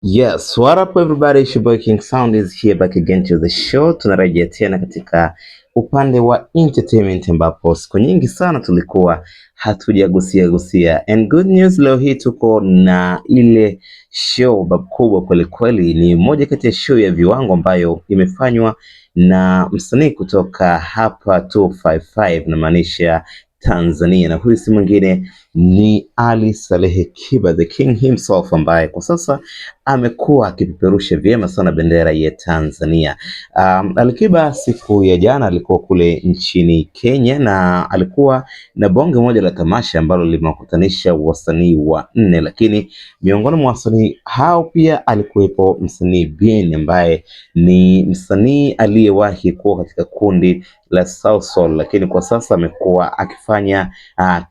Yes, what up everybody, it's your boy King Sound is here back again to the show. Tunarejea tena katika upande wa entertainment ambapo siku nyingi sana tulikuwa hatujagusia. And good news, leo hii tuko na ile show kubwa kweli kweli. Ni moja kati ya show ya viwango ambayo imefanywa na msanii kutoka hapa 255 na maanisha Tanzania, na huyu si mwingine ni Ali Salehe Kiba, the king himself, ambaye kwa sasa amekuwa akipeperusha vyema sana bendera ya Tanzania. Ali Kiba siku ya jana alikuwa kule nchini Kenya na alikuwa na bonge moja la tamasha ambalo limewakutanisha wasanii wanne, lakini miongoni mwa wasanii hao pia alikuwepo msanii Bien ambaye ni msanii aliyewahi kuwa katika kundi la Sauti Sol, lakini kwa sasa amekuwa akifanya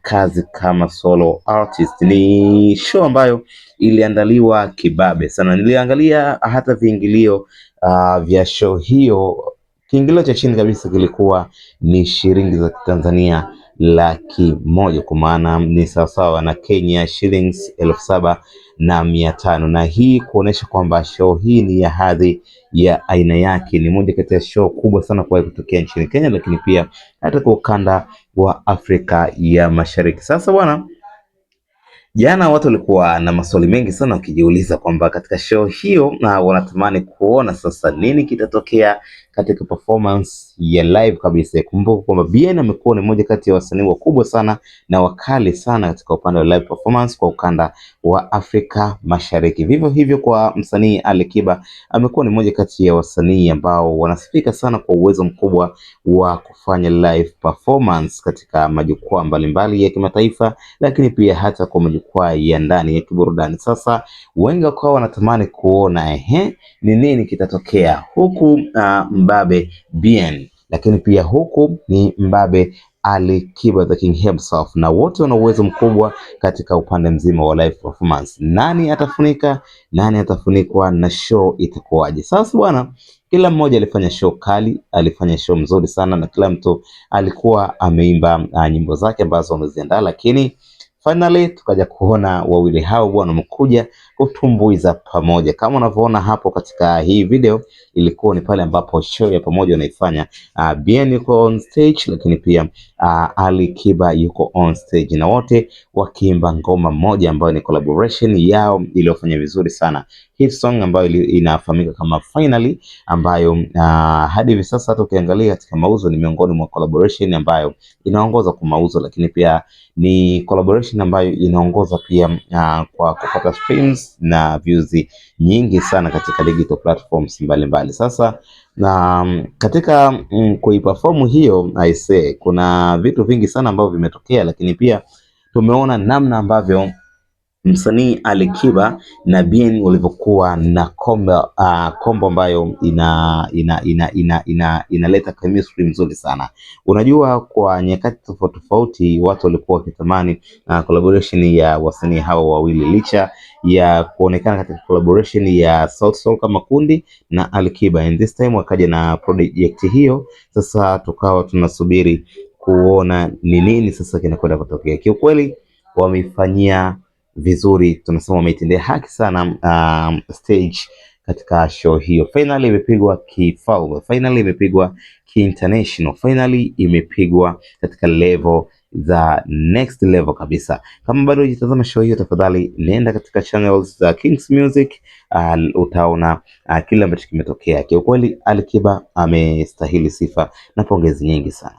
kazi kama solo artist. Ni show ambayo iliandaliwa kibabe sana. Niliangalia hata viingilio vya show hiyo. Kiingilio cha chini kabisa kilikuwa ni shilingi za Tanzania 100,000, kwa maana ni sawasawa na Kenya shillings 7,500, na hii kuonesha kwamba show hii ni ya hadhi ya aina yake. Ni moja kati ya show kubwa sana kwa kutokea nchini Kenya, lakini pia hata kwa ukanda wa Afrika ya Mashariki. Sasa bwana, jana watu walikuwa na maswali mengi sana wakijiuliza kwamba katika show hiyo na wanatamani kuona sasa nini kitatokea katika performance ya live kabisa. Kumbuka kwamba Bien amekuwa ni moja kati ya wasanii wakubwa sana na wakali sana katika upande wa live performance kwa ukanda wa Afrika Mashariki. Vivyo hivyo kwa msanii Ali Kiba, amekuwa ni moja kati ya wasanii ambao wanasifika sana kwa uwezo mkubwa wa kufanya live performance katika majukwaa mbalimbali ya kimataifa, lakini pia hata kwa majukwaa ya ndani ya kiburudani. Sasa wengi wakawa wanatamani kuona ni nini kitatokea huku mbabe Bien, lakini pia huku ni mbabe Ali Kiba, the king himself, na wote wana uwezo mkubwa katika upande mzima wa live performance. Nani atafunika, nani atafunikwa, na show itakuwaje? Sasa bwana, kila mmoja alifanya show kali, alifanya show mzuri sana, na kila mtu alikuwa ameimba nyimbo zake ambazo wameziandaa, lakini finally tukaja kuona wawili hao bwana wamekuja kutumbuiza pamoja. Kama unavyoona hapo katika hii video, ilikuwa ni pale ambapo show ya pamoja wanaifanya. Bien yuko on stage, lakini pia Ali Kiba yuko on stage, na wote wakiimba ngoma moja ambayo ni collaboration yao iliyofanya vizuri sana, hit song ambayo inafahamika kama Finally, ambayo hadi hivi sasa hata ukiangalia katika mauzo ni miongoni mwa collaboration ambayo inaongoza kwa mauzo, lakini pia ni collaboration ambayo inaongoza pia kwa kupata streams na views nyingi sana katika digital platforms mbalimbali. Sasa na katika kuiperform hiyo, I say kuna vitu vingi sana ambavyo vimetokea, lakini pia tumeona namna ambavyo msanii Ali Kiba na Bien walivyokuwa na kombo ambayo inaleta chemistry nzuri sana. Unajua, kwa nyakati tofauti tofauti watu walikuwa wakitamani collaboration ya wasanii hao wawili, licha ya kuonekana katika collaboration ya Sauti Sol kama kundi na Ali Kiba, and this time wakaja na project hiyo. Sasa tukawa tunasubiri kuona ni nini sasa kinakwenda kutokea. Kiukweli wamefanyia vizuri, tunasema wameitendea haki sana stage katika show hiyo. Finally imepigwa kifalme, finally imepigwa ki-international, finally imepigwa katika level za next level kabisa. Kama bado hujatazama show hiyo, tafadhali nenda katika channels za Kings Music, utaona kile ambacho kimetokea. Kiukweli Ali Kiba amestahili sifa na pongezi nyingi sana.